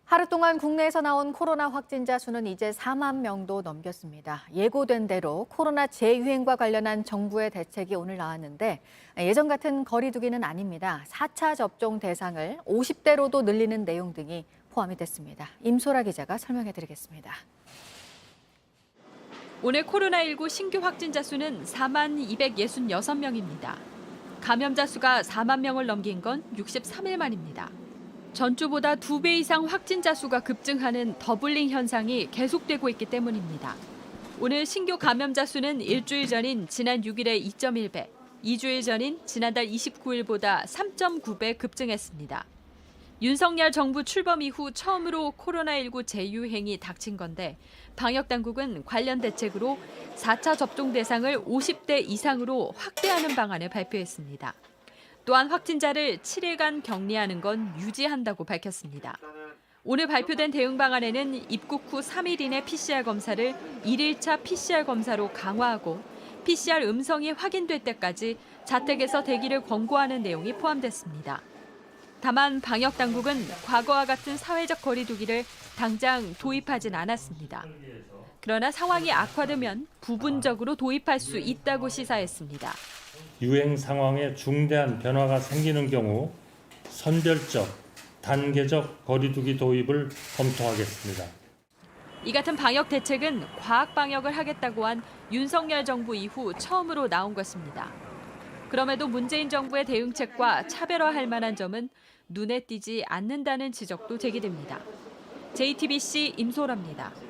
하루 동안 국내에서 나온 코로나 확진자 수는 이제 4만 명도 넘겼습니다. 예고된 대로 코로나 재유행과 관련한 정부의 대책이 오늘 나왔는데 예전 같은 거리 두기는 아닙니다. 4차 접종 대상을 50대로도 늘리는 내용 등이 포함이 됐습니다. 임소라 기자가 설명해 드리겠습니다. 오늘 코로나19 신규 확진자 수는 4만 266명입니다. 감염자 수가 4만 명을 넘긴 건 63일 만입니다. 전주보다 2배 이상 확진자 수가 급증하는 더블링 현상이 계속되고 있기 때문입니다. 오늘 신규 감염자 수는 일주일 전인 지난 6일의 2.1배, 2주일 전인 지난달 29일보다 3.9배 급증했습니다. 윤석열 정부 출범 이후 처음으로 코로나19 재유행이 닥친 건데 방역당국은 관련 대책으로 4차 접종 대상을 50대 이상으로 확대하는 방안을 발표했습니다. 또한 확진자를 7일간 격리하는 건 유지한다고 밝혔습니다. 오늘 발표된 대응 방안에는 입국 후 3일 이내 PCR 검사를 1일차 PCR 검사로 강화하고 PCR 음성이 확인될 때까지 자택에서 대기를 권고하는 내용이 포함됐습니다. 다만 방역당국은 과거와 같은 사회적 거리 두기를 당장 도입하진 않았습니다. 그러나 상황이 악화되면 부분적으로 도입할 수 있다고 시사했습니다. 유행 상황에 중대한 변화가 생기는 경우 선별적, 단계적 거리두기 도입을 검토하겠습니다. 이 같은 방역 대책은 과학 방역을 하겠다고 한 윤석열 정부 이후 처음으로 나온 것입니다. 그럼에도 문재인 정부의 대응책과 차별화할 만한 점은 눈에 띄지 않는다는 지적도 제기됩니다. JTBC 임소라입니다.